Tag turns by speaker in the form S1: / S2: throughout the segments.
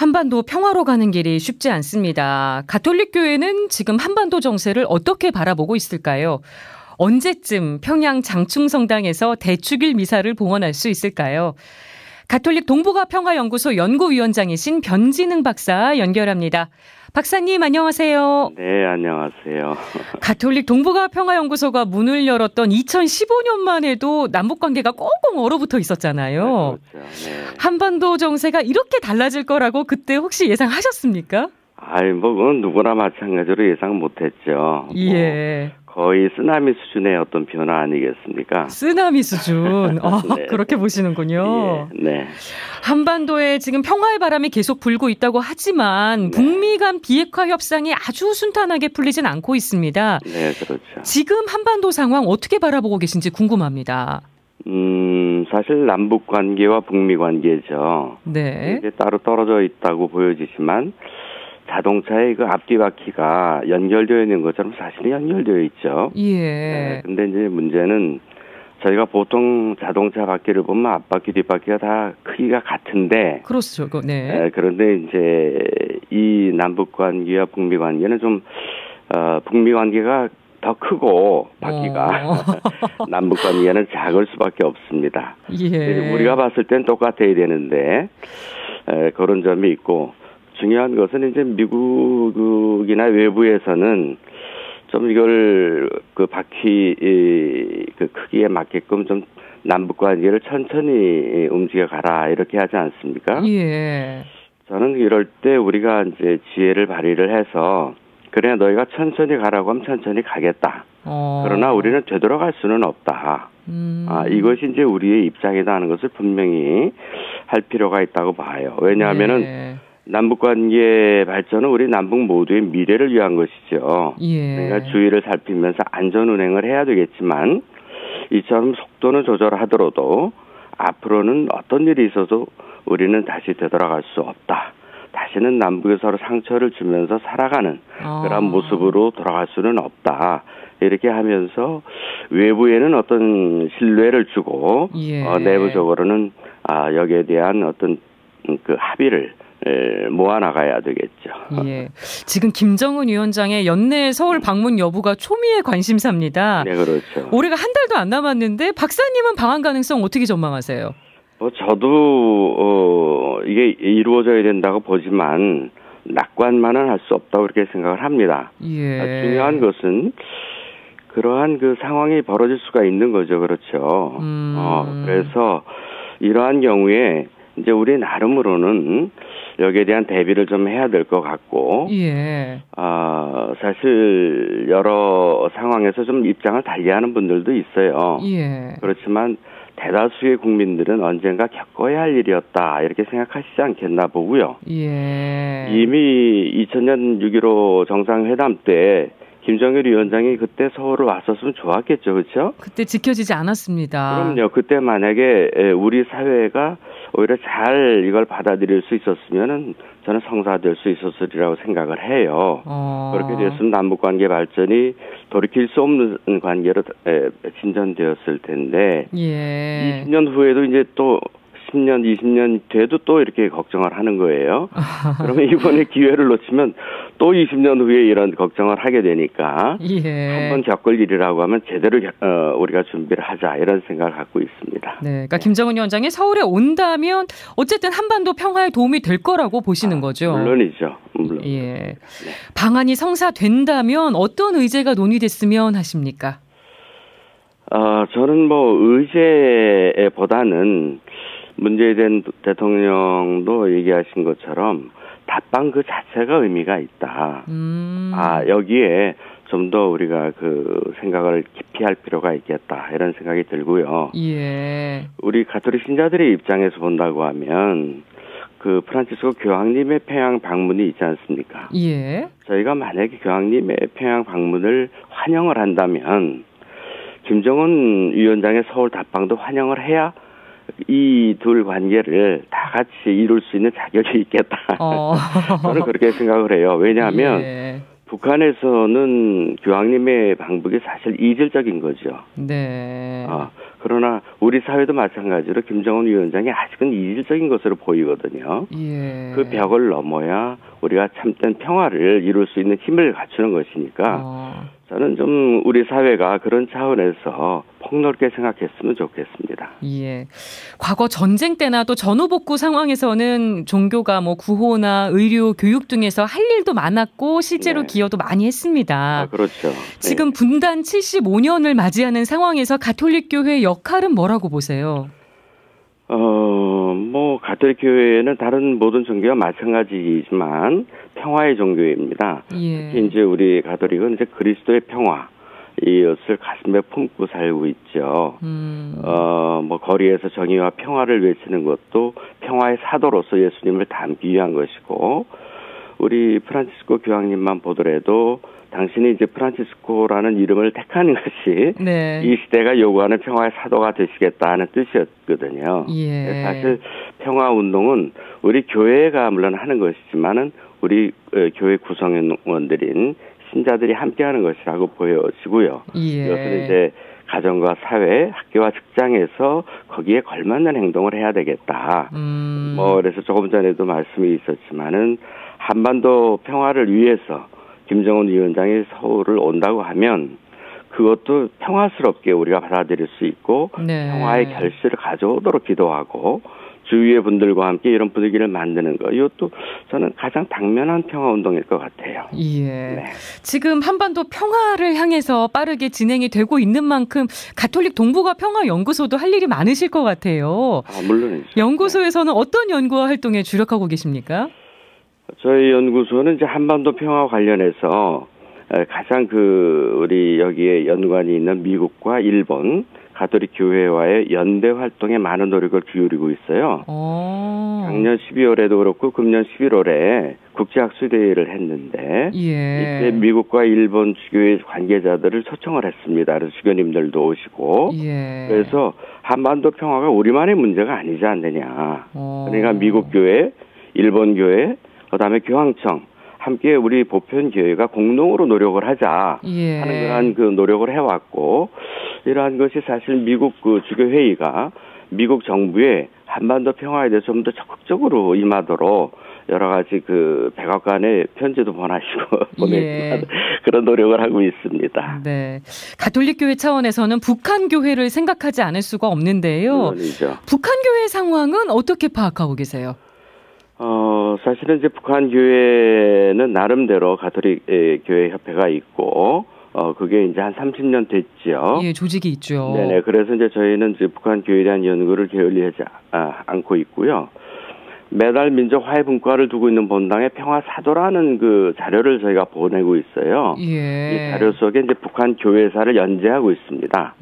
S1: 한반도 평화로 가는 길이 쉽지 않습니다. 가톨릭 교회는 지금 한반도 정세를 어떻게 바라보고 있을까요? 언제쯤 평양 장충성당에서 대축일 미사를 봉헌할 수 있을까요? 가톨릭 동북아 평화연구소 연구위원장이신 변진흥 박사 연결합니다. 박사님 안녕하세요.
S2: 네, 안녕하세요.
S1: 가톨릭 동북아 평화연구소가 문을 열었던 2015년만 해도 남북관계가 꽁꽁 얼어붙어 있었잖아요.
S2: 네, 그렇죠. 네.
S1: 한반도 정세가 이렇게 달라질 거라고 그때 혹시 예상하셨습니까?
S2: 그건 누구나 마찬가지로 예상 못했죠.
S1: 예.
S2: 거의 쓰나미 수준의 어떤 변화 아니겠습니까?
S1: 쓰나미 수준.
S2: 네.
S1: 그렇게 보시는군요.
S2: 예, 네.
S1: 한반도에 지금 평화의 바람이 계속 불고 있다고 하지만 북미 간 비핵화 협상이 아주 순탄하게 풀리진 않고 있습니다.
S2: 네, 그렇죠.
S1: 지금 한반도 상황 어떻게 바라보고 계신지 궁금합니다.
S2: 사실 남북 관계와 북미 관계죠.
S1: 네.
S2: 이제 따로 떨어져 있다고 보여지지만 자동차의 그 앞뒤바퀴가 연결되어 있는 것처럼 사실은 연결되어 있죠.
S1: 예.
S2: 네, 근데 이제 문제는 저희가 보통 자동차 바퀴를 보면 앞바퀴, 뒷바퀴가 다 크기가 같은데.
S1: 그렇죠. 네.
S2: 네, 그런데 이제 이 남북 관계와 북미 관계는 좀, 북미 관계가 더 크고 바퀴가 남북 관계는 작을 수밖에 없습니다.
S1: 예.
S2: 우리가 봤을 땐 똑같아야 되는데, 그런 점이 있고, 중요한 것은 이제 미국이나 외부에서는 좀 이걸 그 바퀴 그 크기에 맞게끔 좀 남북 관계를 천천히 움직여 가라 이렇게 하지 않습니까?
S1: 예.
S2: 저는 이럴 때 우리가 이제 지혜를 발휘를 해서 그래 너희가 천천히 가라고 하면 천천히 가겠다. 그러나 우리는 되돌아갈 수는 없다. 이것이 이제 우리의 입장이다 하는 것을 분명히 할 필요가 있다고 봐요. 왜냐하면은 남북관계 발전은 우리 남북 모두의 미래를 위한 것이죠.
S1: 예.
S2: 그러니까 주의를 살피면서 안전운행을 해야 되겠지만 이처럼 속도는 조절하더라도 앞으로는 어떤 일이 있어도 우리는 다시 되돌아갈 수 없다. 다시는 남북에 서로 상처를 주면서 살아가는 그런 모습으로 돌아갈 수는 없다. 이렇게 하면서 외부에는 어떤 신뢰를 주고 내부적으로는 여기에 대한 어떤 그 합의를 모아나가야 되겠죠.
S1: 예. 지금 김정은 위원장의 연내 서울 방문 여부가 초미의 관심사입니다.
S2: 네, 그렇죠.
S1: 올해가 한 달도 안 남았는데 박사님은 방한 가능성 어떻게 전망하세요?
S2: 저도 이게 이루어져야 된다고 보지만 낙관만은 할 수 없다고 그렇게 생각을 합니다.
S1: 예.
S2: 중요한 것은 그러한 그 상황이 벌어질 수가 있는 거죠. 그렇죠. 그래서 이러한 경우에 이제 우리 나름으로는 여기에 대한 대비를 좀 해야 될 것 같고, 사실 여러 상황에서 좀 입장을 달리하는 분들도 있어요.
S1: 예.
S2: 그렇지만 대다수의 국민들은 언젠가 겪어야 할 일이었다 이렇게 생각하시지 않겠나 보고요.
S1: 예.
S2: 이미 2000년 6.15 정상회담 때 김정일 위원장이 그때 서울을 왔었으면 좋았겠죠, 그렇죠?
S1: 그때 지켜지지 않았습니다.
S2: 그럼요. 그때 만약에 우리 사회가 오히려 잘 이걸 받아들일 수 있었으면은 저는 성사될 수 있었으리라고 생각을 해요. 그렇게 됐으면 남북관계 발전이 돌이킬 수 없는 관계로 진전되었을 텐데 20년 후에도 이제 또 10년, 20년 돼도 또 이렇게 걱정을 하는 거예요. 그러면 이번에 기회를 놓치면 또 20년 후에 이런 걱정을 하게 되니까 한번 겪을 일이라고 하면 제대로 우리가 준비를 하자 이런 생각을 갖고 있습니다.
S1: 네, 그러니까 김정은 위원장이 서울에 온다면 어쨌든 한반도 평화에 도움이 될 거라고 보시는 거죠.
S2: 물론이죠. 물론.
S1: 예. 방안이 성사된다면 어떤 의제가 논의됐으면 하십니까?
S2: 저는 의제보다는 문재인 대통령도 얘기하신 것처럼 답방 그 자체가 의미가 있다. 여기에 좀 더 우리가 그 생각을 깊이 할 필요가 있겠다. 이런 생각이 들고요.
S1: 예.
S2: 우리 가톨릭 신자들의 입장에서 본다고 하면 그 프란치스코 교황님의 평양 방문이 있지 않습니까?
S1: 예.
S2: 저희가 만약에 교황님의 평양 방문을 환영을 한다면 김정은 위원장의 서울 답방도 환영을 해야 이 둘 관계를 다 같이 이룰 수 있는 자격이 있겠다. 저는 그렇게 생각을 해요. 왜냐하면 북한에서는 교황님의 방북이 사실 이질적인 거죠.
S1: 네.
S2: 그러나 우리 사회도 마찬가지로 김정은 위원장이 아직은 이질적인 것으로 보이거든요.
S1: 예.
S2: 그 벽을 넘어야 우리가 참된 평화를 이룰 수 있는 힘을 갖추는 것이니까 저는 좀 우리 사회가 그런 차원에서 폭넓게 생각했으면 좋겠습니다.
S1: 예. 과거 전쟁 때나 또 전후복구 상황에서는 종교가 뭐 구호나 의료, 교육 등에서 할 일도 많았고 실제로 기여도 많이 했습니다.
S2: 그렇죠.
S1: 지금 분단 75년을 맞이하는 상황에서 가톨릭 교회의 역할은 뭐라고 보세요?
S2: 가톨릭 교회는 다른 모든 종교와 마찬가지이지만 평화의 종교입니다.
S1: 예.
S2: 특히 이제 우리 가톨릭은 이제 그리스도의 평화 이것을 가슴에 품고 살고 있죠. 거리에서 정의와 평화를 외치는 것도 평화의 사도로서 예수님을 담기 위한 것이고, 우리 프란치스코 교황님만 보더라도 당신이 이제 프란치스코라는 이름을 택하는 것이 이 시대가 요구하는 평화의 사도가 되시겠다는 뜻이었거든요.
S1: 예.
S2: 사실 평화 운동은 우리 교회가 물론 하는 것이지만은 우리 교회 구성원들인 신자들이 함께하는 것이라고 보여지고요.
S1: 예.
S2: 이것은 이제 가정과 사회, 학교와 직장에서 거기에 걸맞는 행동을 해야 되겠다. 그래서 조금 전에도 말씀이 있었지만은 한반도 평화를 위해서 김정은 위원장이 서울을 온다고 하면 그것도 평화스럽게 우리가 받아들일 수 있고 평화의 결실을 가져오도록 기도하고 주위의 분들과 함께 이런 분위기를 만드는 것, 이것도 저는 가장 당면한 평화운동일 것 같아요.
S1: 예. 네. 지금 한반도 평화를 향해서 빠르게 진행이 되고 있는 만큼 가톨릭 동북아 평화연구소도 할 일이 많으실 것 같아요.
S2: 물론이죠.
S1: 연구소에서는 어떤 연구와 활동에 주력하고 계십니까?
S2: 저희 연구소는 이제 한반도 평화 관련해서 가장 우리 여기에 연관이 있는 미국과 일본 가톨릭 교회와의 연대 활동에 많은 노력을 기울이고 있어요. 작년 12월에도 그렇고 금년 11월에 국제학술대회를 했는데 이때 미국과 일본 주교회 관계자들을 초청을 했습니다. 그래서 주교님들도 오시고 그래서 한반도 평화가 우리만의 문제가 아니지 않느냐. 그러니까 미국 교회, 일본 교회, 그다음에 교황청 함께 우리 보편 교회가 공동으로 노력을 하자 하는 그런 노력을 해왔고, 이러한 것이 사실 미국 주교 회의가 미국 정부에 한반도 평화에 대해서 좀 더 적극적으로 임하도록 여러 가지 백악관에 편지도 보내시고 보내는 그런 노력을 하고 있습니다.
S1: 네, 가톨릭 교회 차원에서는 북한 교회를 생각하지 않을 수가 없는데요.
S2: 물론이죠.
S1: 북한 교회 상황은 어떻게 파악하고 계세요?
S2: 사실은 이제 북한 교회는 나름대로 가톨릭 교회 협회가 있고, 그게 이제 한 30년 됐죠.
S1: 예, 조직이 있죠.
S2: 네네. 그래서 이제 저희는 이제 북한 교회에 대한 연구를 게을리하지 않고 있고요. 매달 민족 화해 분과를 두고 있는 본당에 평화 사도라는 자료를 저희가 보내고 있어요. 이 자료 속에 이제 북한 교회사를 연재하고 있습니다.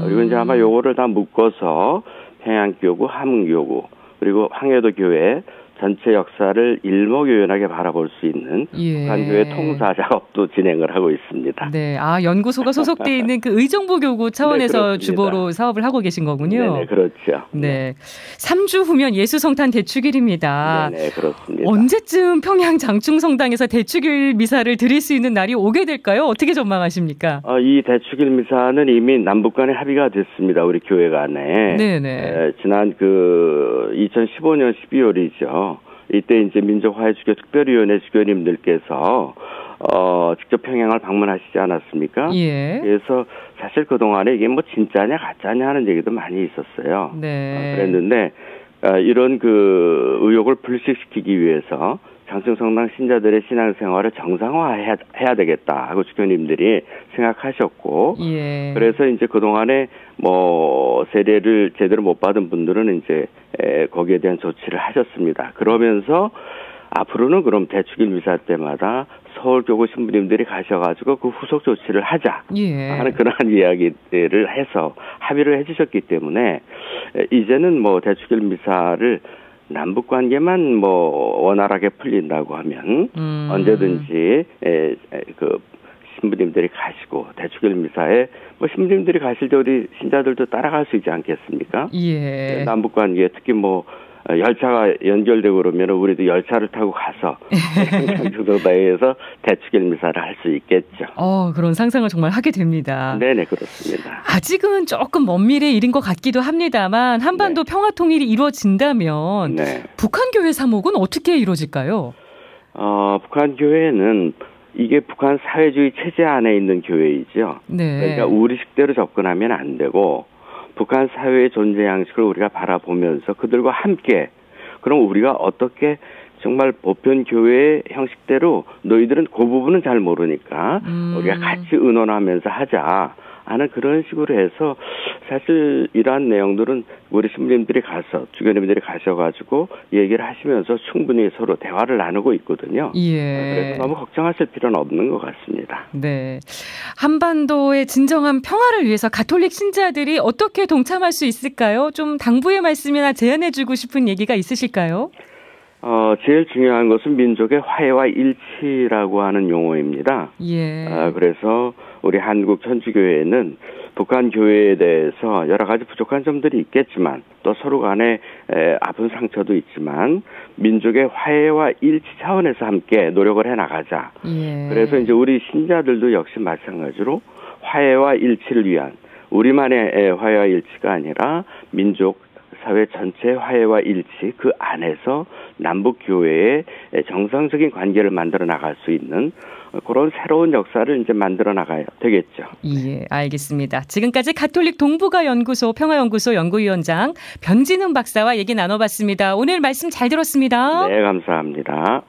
S2: 그리고 이제 아마 요거를 다 묶어서 평양교구, 함흥교구, 그리고 황해도 교회 전체 역사를 일목요연하게 바라볼 수 있는 북한 교회 통사 작업도 진행을 하고 있습니다.
S1: 네, 연구소가 소속되어 있는 의정부 교구 차원에서 주보로 사업을 하고 계신 거군요.
S2: 네, 그렇죠.
S1: 네, 3주 후면 예수성탄 대축일입니다.
S2: 네, 그렇습니다.
S1: 언제쯤 평양 장충성당에서 대축일 미사를 드릴 수 있는 날이 오게 될까요? 어떻게 전망하십니까?
S2: 이 대축일 미사는 이미 남북 간에 합의가 됐습니다. 우리 교회 간에.
S1: 네네.
S2: 지난 2015년 12월이죠. 이때 이제 민족화해주교 특별위원회 주교님들께서 직접 평양을 방문하시지 않았습니까? 그래서 사실 그동안에 이게 뭐 진짜냐 가짜냐 하는 얘기도 많이 있었어요. 그랬는데 이런 의혹을 불식시키기 위해서 장충성당 신자들의 신앙생활을 정상화해야 되겠다 하고 주교님들이 생각하셨고, 그래서 이제 그동안에 세례를 제대로 못 받은 분들은 이제 거기에 대한 조치를 하셨습니다. 그러면서 앞으로는 그럼 대축일 미사 때마다 서울교구 신부님들이 가셔가지고 그 후속 조치를 하자 하는 그러한 이야기를 해서 합의를 해주셨기 때문에 이제는 대축일 미사를 남북 관계만 원활하게 풀린다고 하면 언제든지 신부님들이 가시고 대축일 미사에 신부님들이 가실 때 우리 신자들도 따라갈 수 있지 않겠습니까? 남북 관계 특히 열차가 연결되고 그러면 우리도 열차를 타고 가서 평창중성당에서 대축일 미사를 할 수 있겠죠.
S1: 그런 상상을 정말 하게 됩니다.
S2: 네네, 그렇습니다.
S1: 아직은 조금 먼 미래의 일인 것 같기도 합니다만 한반도 네. 평화통일이 이루어진다면 네. 북한 교회 사목은 어떻게 이루어질까요?
S2: 북한 교회는 이게 북한 사회주의 체제 안에 있는 교회이죠. 네. 그러니까 우리식대로 접근하면 안 되고 북한 사회의 존재 양식을 우리가 바라보면서 그들과 함께 그럼 우리가 어떻게 정말 보편 교회의 형식대로 너희들은 그 부분은 잘 모르니까 우리가 같이 의논하면서 하자 하는 그런 식으로 해서 사실 이러한 내용들은 우리 신부님들이 가서 주교님들이 가셔가지고 얘기를 하시면서 충분히 서로 대화를 나누고 있거든요. 예. 그래서 너무 걱정하실 필요는 없는 것 같습니다.
S1: 네, 한반도의 진정한 평화를 위해서 가톨릭 신자들이 어떻게 동참할 수 있을까요? 좀 당부의 말씀이나 제안해주고 싶은 얘기가 있으실까요?
S2: 제일 중요한 것은 민족의 화해와 일치라고 하는 용어입니다. 예. 그래서 우리 한국 천주교회는 북한 교회에 대해서 여러 가지 부족한 점들이 있겠지만 또 서로 간에 아픈 상처도 있지만 민족의 화해와 일치 차원에서 함께 노력을 해 나가자. 예. 그래서 이제 우리 신자들도 역시 마찬가지로 화해와 일치를 위한 우리만의 화해와 일치가 아니라 민족 사회 전체의 화해와 일치 그 안에서 남북 교회의 정상적인 관계를 만들어 나갈 수 있는 그런 새로운 역사를 이제 만들어 나가야 되겠죠.
S1: 예, 알겠습니다. 지금까지 가톨릭 동북아 연구소 평화연구소 연구위원장 변진흥 박사와 얘기 나눠봤습니다. 오늘 말씀 잘 들었습니다.
S2: 네, 감사합니다.